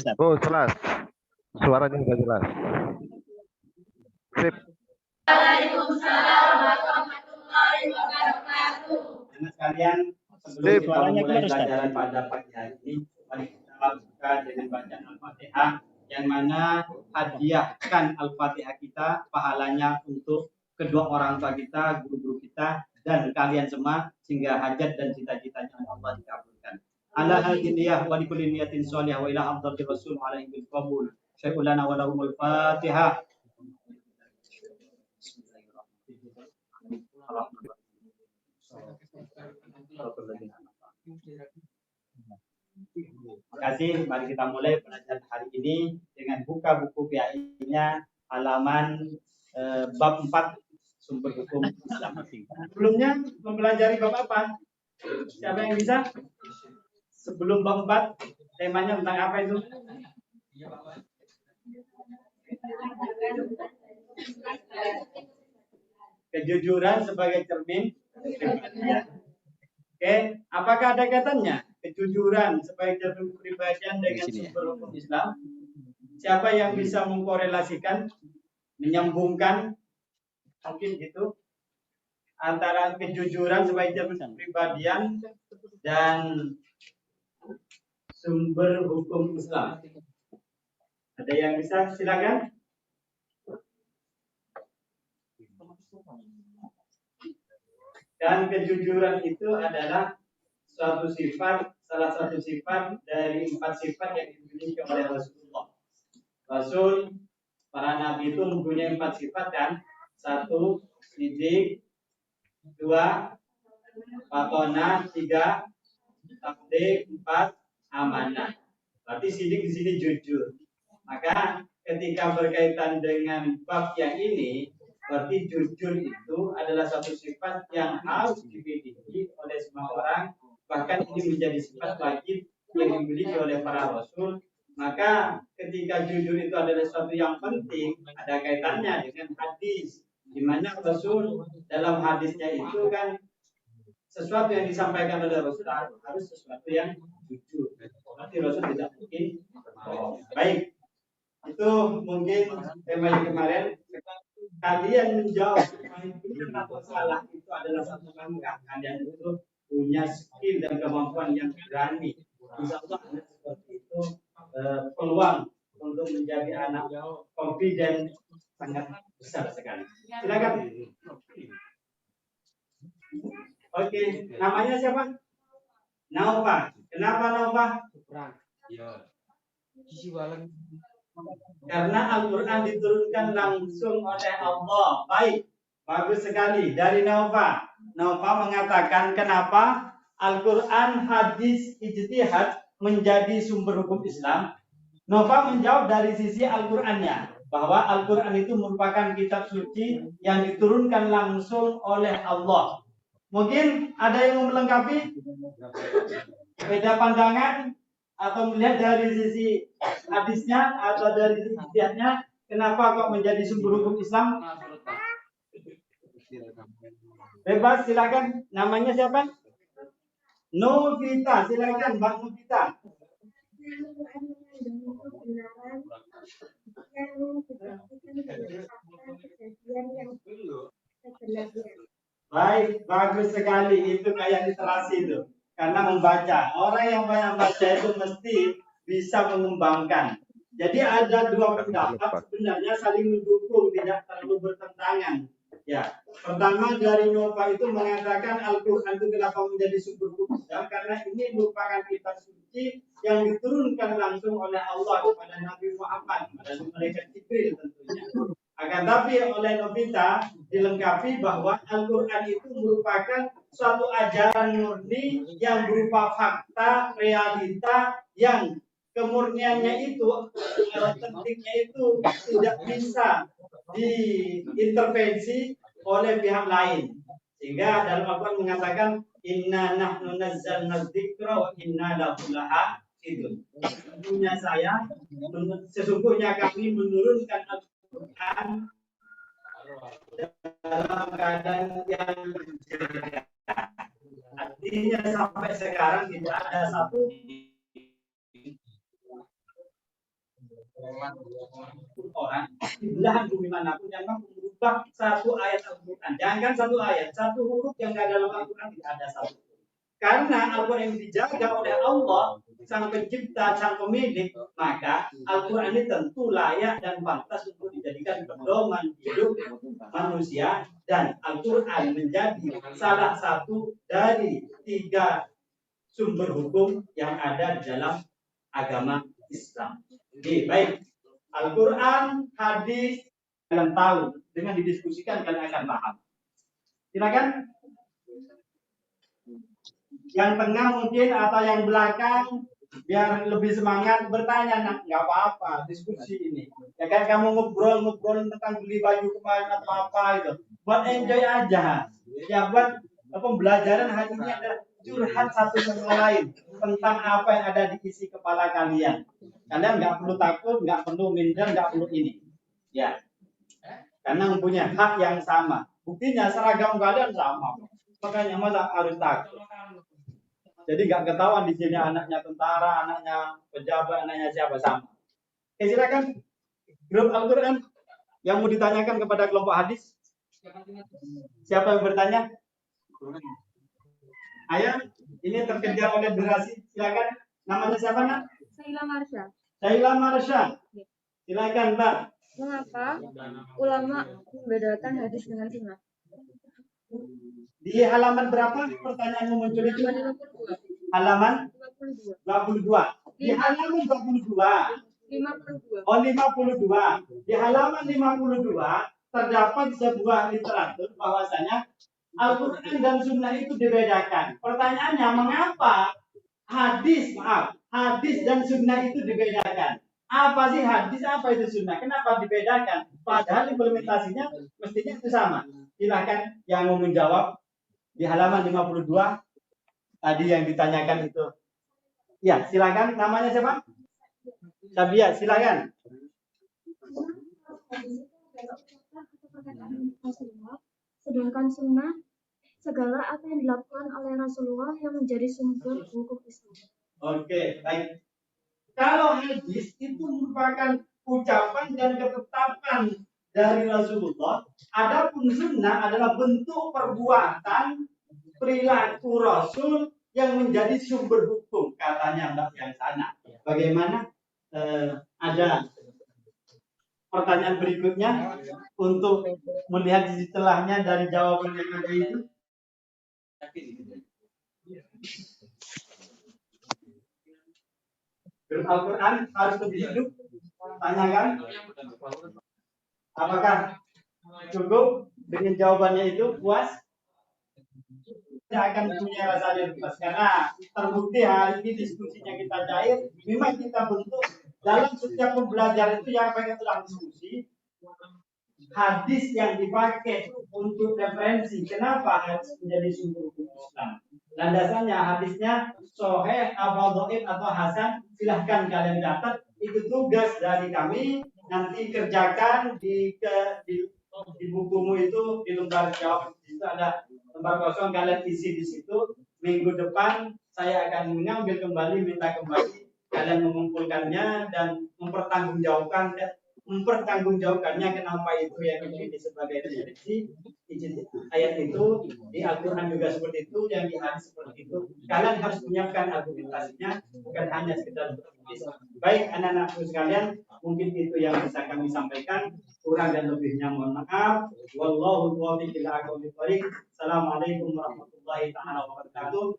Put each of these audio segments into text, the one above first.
Oh, jelas. Suaranya sudah jelas. Sip. Waalaikumsalam warahmatullahi wabarakatuh. Teman sekalian, sebelum Sip. kita memulai pelajaran pada pagi hari ini, mari kita buka dengan bacaan Al-Fatihah, yang mana hadiahkan Al-Fatihah kita, pahalanya untuk kedua orang tua kita, guru-guru kita, dan kalian semua, sehingga hajat dan cita-citanya Allah dikabulkan. Ala hadiniyah wa likulli niyatin sholihah wa ila afdhalir rasul alaihi bil qabul. Syai'ulana wa lahumul Fatihah. Terima kasih. Mari kita mulai pelajaran hari ini dengan buka buku PAI-nya halaman bab 4 sumber hukum Islam. Sebelumnya mempelajari bab apa? Siapa yang bisa? Sebelum bab 4 temanya tentang apa itu? Kejujuran sebagai cermin kepribadian. Oke, apakah ada kaitannya kejujuran sebagai cermin kepribadian dengan sumber hukum Islam? Siapa yang bisa mengkorelasikan, menyambungkan, mungkin gitu, antara kejujuran sebagai cermin kepribadian dan sumber hukum Islam? Ada yang bisa? Silakan. Dan kejujuran itu adalah suatu sifat, salah satu sifat dari 4 sifat yang dimiliki oleh Rasulullah. Rasul, para nabi itu mempunyai 4 sifat kan? 1, sidik, 2, patona, 3, tabligh, 4, amanah. Berarti sidik di sini jujur. Maka ketika berkaitan dengan bab yang ini, berarti jujur itu adalah satu sifat yang harus dimiliki oleh semua orang. Bahkan ini menjadi sifat wajib yang dimiliki oleh para rasul. Maka ketika jujur itu adalah sesuatu yang penting, ada kaitannya dengan hadis, di mana Rasul dalam hadisnya itu kan sesuatu yang disampaikan oleh Rasul harus sesuatu yang jujur. Berarti Rasul tidak mungkin. Baik, itu mungkin tema yang kemarin. Kalian menjawab benar atau salah itu adalah satu langkah. Kalian itu punya skill dan kemampuan yang berani. Insya Allah seperti itu peluang untuk menjadi anak confident sangat besar sekali. Silakan. Oke, namanya siapa? Naufa. Kenapa Naufa? Karena Al-Quran diturunkan langsung oleh Allah. Baik, bagus sekali. Dari Naufa. Naufa mengatakan kenapa Al-Quran, hadis, ijtihad menjadi sumber hukum Islam. Naufa menjawab dari sisi Al-Qurannya. Bahwa Al-Quran itu merupakan kitab suci yang diturunkan langsung oleh Allah. Mungkin ada yang mau melengkapi? Beda pandangan? Atau melihat dari sisi hadisnya atau dari sisi ijtihadnya, kenapa kok menjadi sumber hukum Islam? Bebas, silakan. Namanya siapa? Novita, silakan Mbak Novita. Baik, bagus sekali. Itu kayak literasi itu. Karena membaca. Orang yang banyak baca itu mesti bisa mengembangkan. Jadi ada dua pendapat sebenarnya saling mendukung, tidak terlalu bertentangan. Ya, pertama dari Nova itu mengatakan Al-Quran itu kenapa menjadi sumber hukum Islam, karena ini merupakan kitab suci yang diturunkan langsung oleh Allah kepada Nabi Muhammad dan malaikat Jibril tentunya. Akan tapi oleh Novita dilengkapi bahwa Al-Quran itu merupakan suatu ajaran murni yang berupa fakta, realita yang kemurniannya itu, tentunya itu tidak bisa diintervensi oleh pihak lain. Sehingga dalam Al-Quran mengatakan inna nahnu nazzalna dzikra wa inna lahu lahafidun. Sesungguhnya kami menurunkan Al-Quran dalam keadaan yang berbeda. Artinya sampai sekarang tidak ada satu orang di belahan bumi manapun yang mampu merubah satu ayat Al-Quran. Jangan satu ayat, satu huruf yang ada dalam Al-Quran tidak ada satu. Karena Al-Quran yang dijaga oleh Allah, sang pencipta, sang pemilik, maka Al-Quran ini tentu layak dan pantas untuk dijadikan pedoman hidup manusia, dan Al-Quran menjadi salah satu dari 3 sumber hukum yang ada di dalam agama Islam. Jadi, baik, Al-Quran, hadis, kalian tahu, dengan didiskusikan kalian akan paham. Silakan. Yang tengah mungkin atau yang belakang biar lebih semangat bertanya, nah, nggak apa-apa diskusi ini. Ya kan kamu ngobrol tentang beli baju kemarin atau apa itu, buat enjoy aja. Ya buat pembelajaran hari ini adalah curhat satu sama lain tentang apa yang ada di isi kepala kalian. Kalian nggak perlu takut, nggak perlu minder, nggak perlu ini. Ya, karena mempunyai hak yang sama. Buktinya seragam kalian sama. Makanya masa harus takut. Jadi nggak ketahuan di sini anaknya tentara, anaknya pejabat, anaknya siapa sama. Oke, silakan. Grup Al-Quran yang mau ditanyakan kepada kelompok hadis. Siapa yang bertanya? Ayo, ini terkejar oleh durasi. Silakan. Namanya siapa, Nak? Saila Marsha. Saila Marsha. Silakan, Mbak. Mengapa ulama membedakan hadis dengan sunnah? Di halaman berapa pertanyaanmu muncul itu? Halaman 22. Di halaman 22. 52. Oh, 52. Di halaman 52 terdapat sebuah literatur bahwasanya Al-Quran dan Sunnah itu dibedakan. Pertanyaannya, mengapa hadis dan Sunnah itu dibedakan? Apa sih hadis, apa itu Sunnah? Kenapa dibedakan? Padahal implementasinya mestinya itu sama. Silakan yang mau menjawab di halaman 52 tadi yang ditanyakan itu. Ya, silakan. Namanya siapa? Sabia, silakan. Sedangkan sunnah segala apa yang dilakukan oleh Rasulullah yang menjadi sumber hukum Islam. Oke, baik. Kalau hadis itu merupakan ucapan dan ketetapan dari Rasulullah, adapun sunnah adalah bentuk perbuatan perilaku Rasul yang menjadi sumber hukum, katanya Mbak yang sana. Bagaimana? Ada pertanyaan berikutnya untuk melihat sisi celahnya dari jawaban yang ada itu. Al-Quran harus lebih hidup. Tanyakan. Apakah cukup dengan jawabannya itu? Puas? Tidak akan punya rasa bebas karena terbukti hari ini diskusinya kita cair. Memang kita bentuk dalam setiap pembelajaran itu yang pengen telah diskusi. Hadis yang dipakai untuk referensi. Kenapa hadis menjadi sumber hukum Islam? Landasannya hadisnya sahih, dhaif atau hasan, silahkan kalian catat. Itu tugas dari kami. Nanti kerjakan di bukumu itu, di lembar jawab di situ ada lembar kosong, kalian isi di situ. Minggu depan saya akan mengambil kembali, minta kembali kalian mengumpulkannya dan mempertanggungjawabkannya kenapa itu yang ini sebagai referensi. Ayat itu di Al-Quran juga seperti itu, yang di hadis seperti itu. Kalian harus menyiapkan argumentasinya, bukan hanya sekedar bertulis. Baik anak-anakku sekalian, mungkin itu yang bisa kami sampaikan. Kurang dan lebihnya mohon maaf. Wallahu muwaffiq ila aqwamit thoriq. Assalamualaikum warahmatullahi taala wabarakatuh.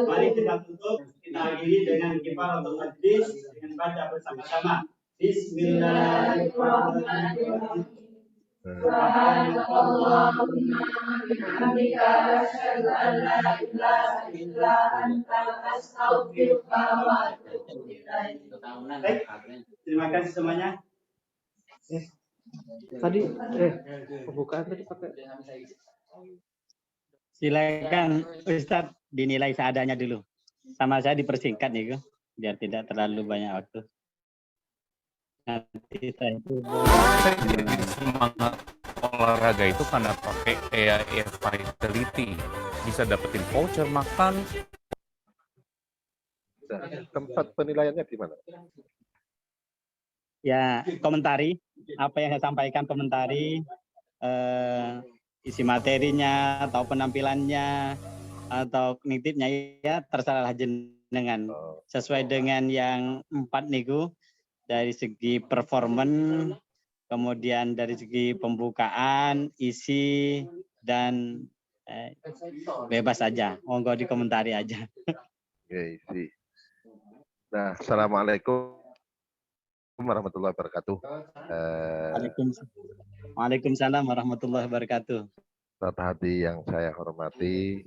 Mari kita tutup, kita akhiri dengan kifaratul majlis dengan baca bersama-sama. Bismillahirrahmanirrahim. Subhanakallahumma wa bihamdika asyhadu an la ilaha illa anta astaghfiruka wa atubu ilaik. Baik, terima kasih semuanya. Tadi pembukaan tadi pakai. Silakan Ustadz dinilai seadanya dulu. Sama saya dipersingkat nih, biar tidak terlalu banyak waktu. Nanti saya itu jadi semangat olahraga itu karena pakai EAF Vitality, bisa dapetin voucher makan sudah. Tempat penilaiannya di mana? Ya, komentari apa yang saya sampaikan, komentari isi materinya atau penampilannya atau kognitifnya ya terserah jenengan sesuai dengan yang 4 niku, dari segi performan, kemudian dari segi pembukaan, isi, dan bebas aja, monggo dikomentari aja. Oke, isi. Nah, assalamualaikum warahmatullahi wabarakatuh. Waalaikumsalam warahmatullahi wabarakatuh. Ustadz Hadi yang saya hormati,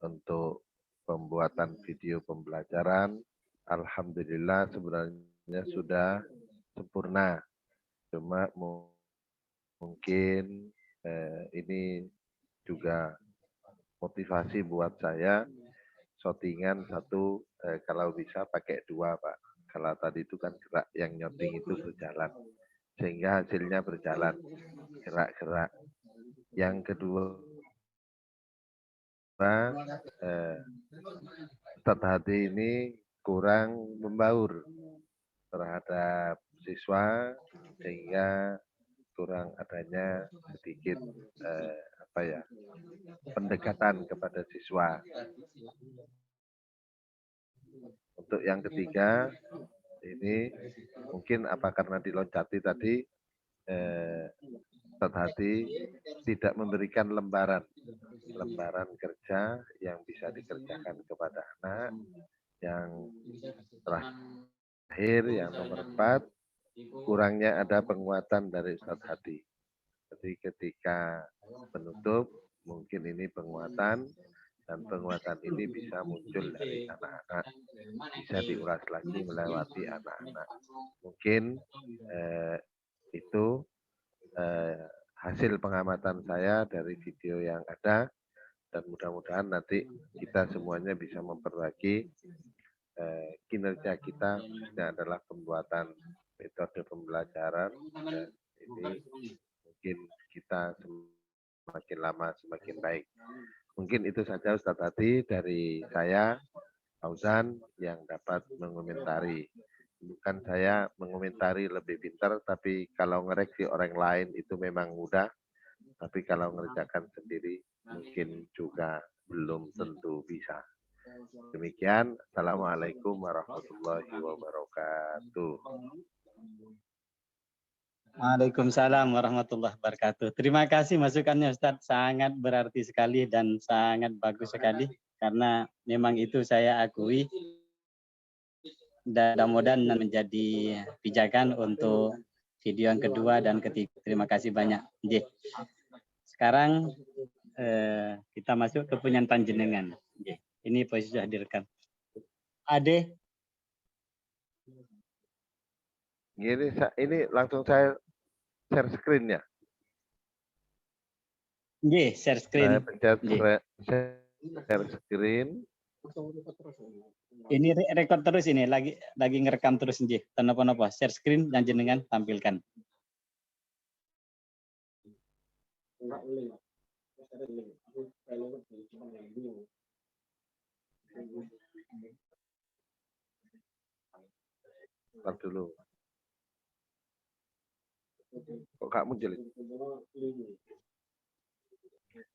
untuk pembuatan video pembelajaran, alhamdulillah sebenarnya sudah sempurna. Cuma mungkin ini juga motivasi buat saya, shootingan satu, kalau bisa pakai 2, Pak. Kalau tadi itu kan gerak yang nyotting itu berjalan, sehingga hasilnya berjalan, gerak-gerak. Yang kedua, Ustadz Hadi ini kurang membaur terhadap siswa, sehingga kurang adanya sedikit pendekatan kepada siswa. Untuk yang ketiga, ini mungkin apa karena diloncati tadi, Ustadz Hadi tidak memberikan lembaran kerja yang bisa dikerjakan kepada anak. Yang terakhir, yang nomor 4, kurangnya ada penguatan dari Ustadz Hadi. Jadi ketika penutup, mungkin ini penguatan, dan penguatan ini bisa muncul dari anak-anak, bisa diulas lagi melewati anak-anak. Mungkin itu hasil pengamatan saya dari video yang ada, dan mudah-mudahan nanti kita semuanya bisa memperbaiki kinerja kita. Ini adalah pembuatan metode pembelajaran, dan ini mungkin kita semakin lama semakin baik. Mungkin itu saja Ustadz Hadi dari saya, Fauzan, yang dapat mengomentari. Bukan saya mengomentari lebih pintar, tapi kalau ngoreksi orang lain itu memang mudah, tapi kalau mengerjakan sendiri mungkin juga belum tentu bisa. Demikian, Assalamualaikum warahmatullahi wabarakatuh. Waalaikumsalam warahmatullahi wabarakatuh. Terima kasih masukannya Ustadz, sangat berarti sekali dan sangat bagus sekali, karena memang itu saya akui. Dan mudah-mudahan menjadi pijakan untuk video yang kedua dan ketiga. Terima kasih banyak. Sekarang kita masuk ke penyampaian jenengan. Ini posisi sudah direkam. Ade. Ini langsung saya share screen ya. Share screen. Saya pencet share screen. Ini record terus, ini lagi ngerekam terus nggih. Napa-napa share screen dan jenengan tampilkan. Bentar dulu. Kok nggak muncul?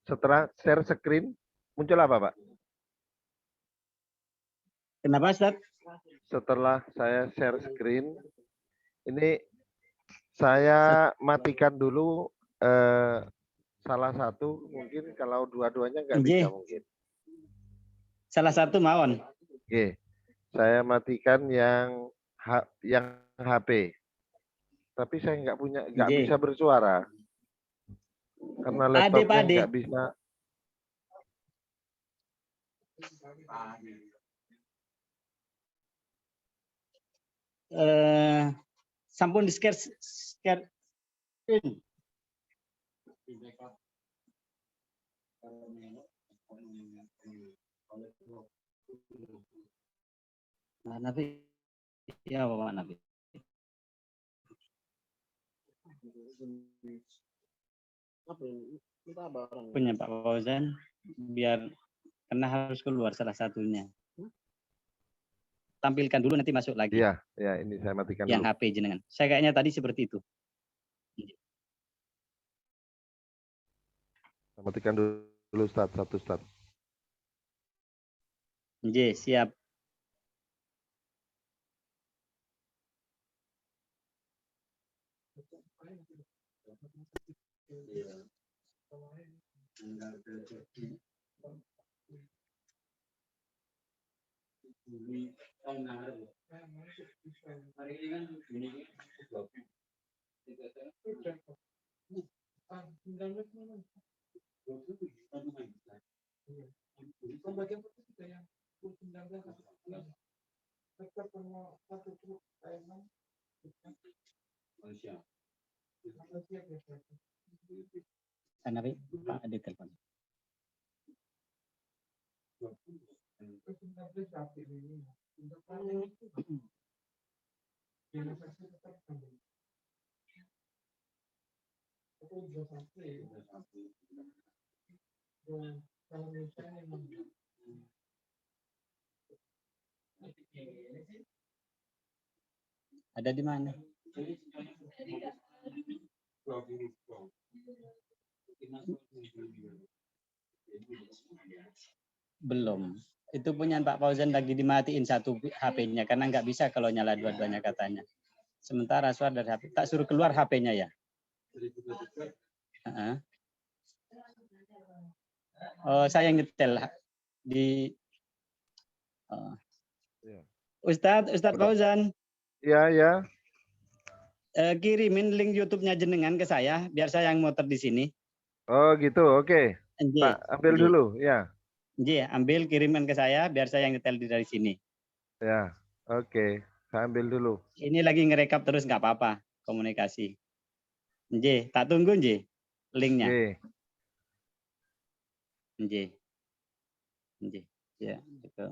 Setelah share screen muncul apa, Pak? Kenapa, Ustaz? Setelah saya share screen, ini saya matikan dulu salah satu, mungkin kalau dua-duanya nggak bisa mungkin. Salah satu mawon. Oke, saya matikan yang HP, tapi saya nggak bisa bersuara karena laptopnya nggak bisa. Sampun di share screen. Nah, Nabi, ya Bapak Nabi. Punya Pak Fauzan, biar karena harus keluar salah satunya. tampilkan dulu nanti masuk lagi. Iya, ya ini saya matikan Yang dulu. HP jenengan. Saya kayaknya tadi seperti itu. Saya matikan dulu Ustaz, satu Ustaz. Nggih, siap. Sana Pak, ada telepon. Ada di mana? Belum. Itu punya Pak Fauzan lagi dimatiin satu HP-nya karena nggak bisa kalau nyala dua-duanya katanya. Sementara suara dari HP. Tak suruh keluar HP-nya ya. Oh, saya yang nyetel di Ustadz Fauzan. Iya, ya. Kirimin link YouTube-nya jenengan ke saya biar saya yang muter di sini. Oh gitu, oke. Pak, ambil dulu, ya. Nggih, ambil kiriman ke saya biar saya yang nyetel dari sini. Ya, oke. Saya ambil dulu. Ini lagi ngerekap terus nggak apa-apa komunikasi. Nggih, tak tunggu nggih linknya. Nggih. Nggih. Ya, gitu.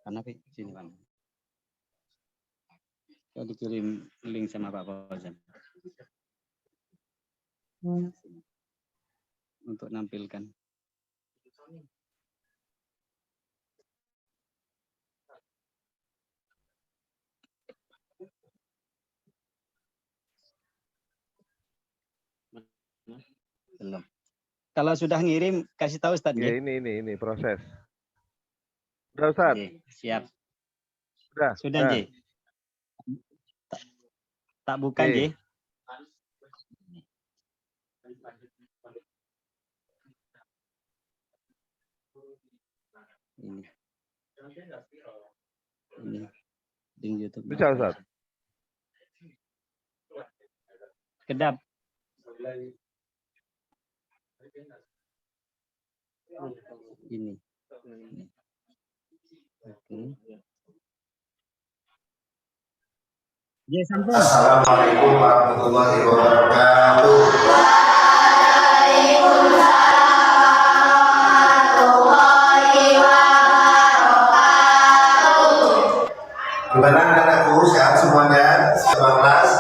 Karena sini Pak. Saya dikirim link sama Pak Fauzan. Untuk nampilkan. Belum. Kalau sudah ngirim kasih tahu Ustaz ya. Ini proses. Sudah Ustaz? Siap. Sudah Nggih. Tak buka nggih. Ini link YouTube. Bisa Ustaz? Kedap. Ini. Oke. Ya, sampai. Assalamualaikum warahmatullahi wabarakatuh. Gimana anak-anakku, sehat semuanya? Siapa kelas?